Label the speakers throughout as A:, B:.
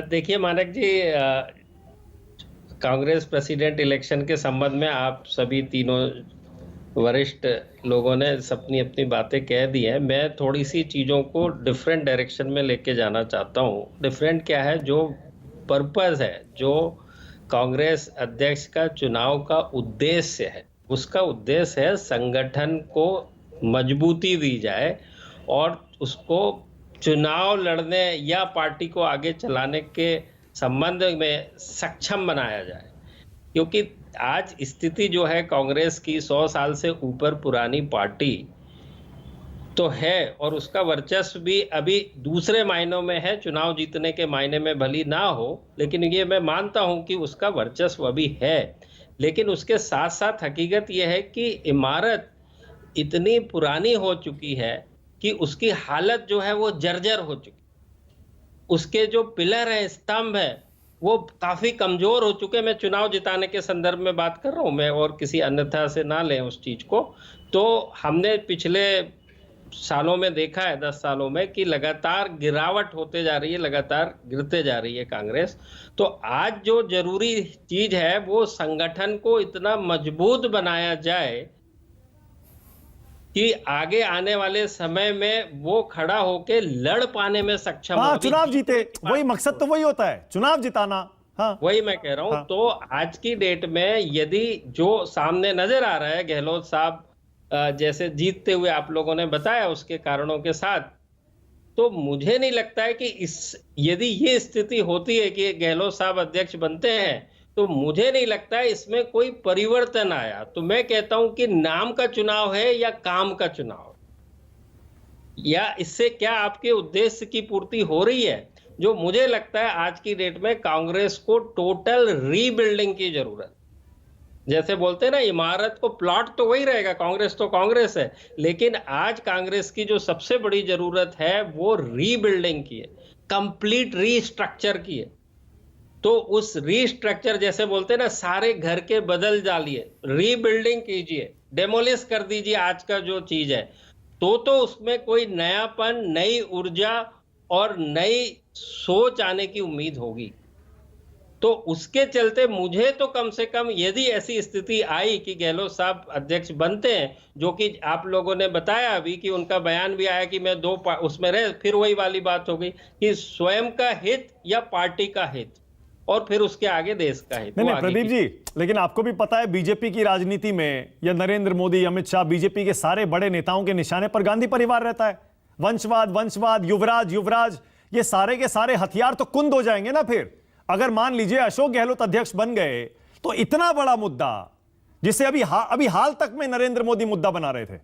A: देखिए मानक जी, Congress president election के संबंध में आप सभी तीनों वरिष्ठ लोगों ने अपनी अपनी बातें कह दी हैं। मैं थोड़ी सी चीज़ों को डिफरेंट डायरेक्शन में लेके जाना चाहता हूँ। डिफरेंट क्या है, जो पर्पस है, जो कांग्रेस अध्यक्ष का चुनाव का उद्देश्य है, उसका उद्देश्य है संगठन को मजबूती दी जाए और उसको चुनाव लड़ने या पार्टी को आगे चलाने के संबंध में सक्षम बनाया जाए। क्योंकि आज स्थिति जो है कांग्रेस की 100 साल से ऊपर पुरानी पार्टी तो है और उसका वर्चस्व भी अभी दूसरे मायनों में है, चुनाव जीतने के मायने में भली ना हो, लेकिन ये मैं मानता हूं कि उसका वर्चस्व अभी है। लेकिन उसके साथ साथ हकीकत यह है कि इमारत इतनी पुरानी हो चुकी है कि उसकी हालत जो है वो जर्जर हो चुकी, उसके जो पिलर है, स्तंभ है, वो काफी कमजोर हो चुके। मैं चुनाव जिताने के संदर्भ में बात कर रहा हूं, मैं और किसी अन्यथा से ना लें उस चीज को। तो हमने पिछले सालों में देखा है, 10 सालों में, कि लगातार गिरावट होते जा रही है, लगातार गिरते जा रही है कांग्रेस। तो आज जो जरूरी चीज है वो संगठन को इतना मजबूत बनाया जाए कि आगे आने वाले समय में वो खड़ा होके लड़ पाने में सक्षम हो।
B: चुनाव जीते, वही मकसद तो वही होता है, चुनाव जिताना। हाँ,
A: वही मैं कह रहा हूं।
B: हाँ।
A: तो आज की डेट में यदि जो सामने नजर आ रहा है, गहलोत साहब जैसे जीतते हुए आप लोगों ने बताया उसके कारणों के साथ, तो मुझे नहीं लगता है कि यदि ये स्थिति होती है कि गहलोत साहब अध्यक्ष बनते हैं, तो मुझे नहीं लगता है इसमें कोई परिवर्तन आया। तो मैं कहता हूं कि नाम का चुनाव है या काम का चुनाव, या इससे क्या आपके उद्देश्य की पूर्ति हो रही है। जो मुझे लगता है आज की डेट में कांग्रेस को टोटल रीबिल्डिंग की जरूरत। जैसे बोलते हैं ना, इमारत को प्लॉट तो वही रहेगा, कांग्रेस तो कांग्रेस है, लेकिन आज कांग्रेस की जो सबसे बड़ी जरूरत है वो रीबिल्डिंग की है, कंप्लीट रीस्ट्रक्चर की है। तो उस रीस्ट्रक्चर, जैसे बोलते हैं ना, सारे घर के बदल डालिए, रीबिल्डिंग कीजिए, डेमोलिश कर दीजिए आज का जो चीज है, तो उसमें कोई नयापन, नई ऊर्जा और नई सोच आने की उम्मीद होगी। तो उसके चलते मुझे तो कम से कम, यदि ऐसी स्थिति आई कि गहलोत साहब अध्यक्ष बनते हैं, जो कि आप लोगों ने बताया अभी कि उनका बयान भी आया कि मैं उसमें रहे, फिर वही वाली बात हो गई कि स्वयं का हित या पार्टी का हित और फिर उसके आगे देश का हित।
B: नहीं प्रदीप जी, लेकिन आपको भी पता है बीजेपी की राजनीति में, या नरेंद्र मोदी, अमित शाह, बीजेपी के सारे बड़े नेताओं के निशाने पर गांधी परिवार रहता है। वंशवाद, युवराज, ये सारे के सारे हथियार तो कुंद हो जाएंगे ना। फिर अगर मान लीजिए अशोक गहलोत अध्यक्ष बन गए, तो इतना बड़ा मुद्दा जिसे अभी हाल तक में नरेंद्र मोदी मुद्दा बना रहे थे,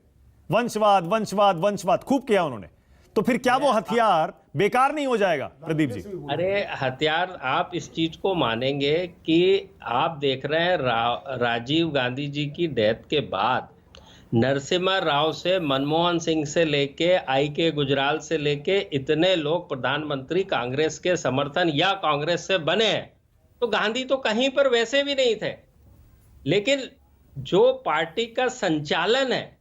B: वंशवाद खूब किया उन्होंने, तो फिर क्या वो हथियार बेकार नहीं हो जाएगा प्रदीप जी?
A: अरे हथियार, आप इस चीज को मानेंगे कि आप देख रहे हैं राजीव गांधी जी की डेथ के बाद नरसिम्हा राव से, मनमोहन सिंह से लेके आई के गुजराल से लेके इतने लोग प्रधानमंत्री कांग्रेस के समर्थन या कांग्रेस से बने हैं। तो गांधी तो कहीं पर वैसे भी नहीं थे, लेकिन जो पार्टी का संचालन है,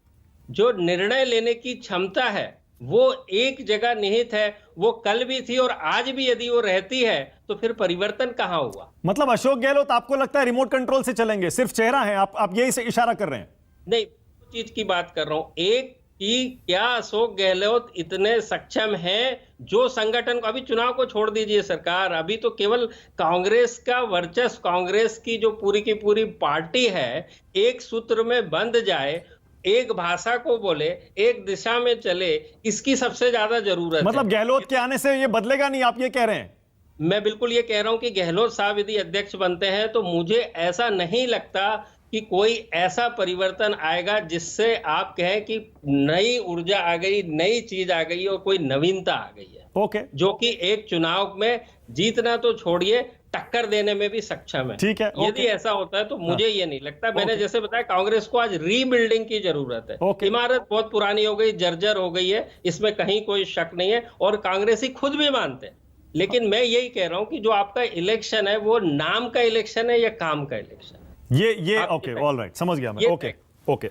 A: जो निर्णय लेने की क्षमता है, वो एक जगह निहित है। वो कल भी थी और आज भी यदि वो रहती है, तो फिर परिवर्तन कहां हुआ?
B: मतलब अशोक गहलोत आपको लगता है रिमोट कंट्रोल से चलेंगे, सिर्फ चेहरा है, आप यही से इशारा कर रहे हैं?
A: नहीं, चीज की बात कर रहा हूं, एक कि क्या अशोक गहलोत इतने सक्षम हैं जो संगठन को, अभी चुनाव को छोड़ दीजिए सरकार, अभी तो केवल कांग्रेस का वर्चस्व, कांग्रेस की जो पूरी की पूरी पार्टी है, एक सूत्र में बंध जाए, एक भाषा को बोले, एक दिशा में चले, इसकी सबसे ज्यादा जरूरत है।
B: मतलब गहलोत के आने से ये बदलेगा नहीं, आप ये कह रहे हैं?
A: मैं बिल्कुल ये कह रहा हूं कि गहलोत साहब यदि अध्यक्ष बनते हैं, तो मुझे ऐसा नहीं लगता कि कोई ऐसा परिवर्तन आएगा जिससे आप कहें कि नई ऊर्जा आ गई, नई चीज आ गई और कोई नवीनता आ गई है।
B: ओके।
A: जो कि एक चुनाव में जीतना तो छोड़िए, टक्कर देने में भी सक्षम है।
B: ठीक है।
A: यदि ऐसा होता है तो मुझे ये नहीं लगता। मैंने जैसे बताया, कांग्रेस को आज रीबिल्डिंग की जरूरत है। इमारत बहुत पुरानी हो गई, जर्जर हो गई है, इसमें कहीं कोई शक नहीं है और कांग्रेसी खुद भी मानते हैं। लेकिन मैं यही कह रहा हूं कि जो आपका इलेक्शन है वो नाम का इलेक्शन है या काम का इलेक्शन?
B: ये ओके, ऑल राइट, समझ गया मैं। ओके।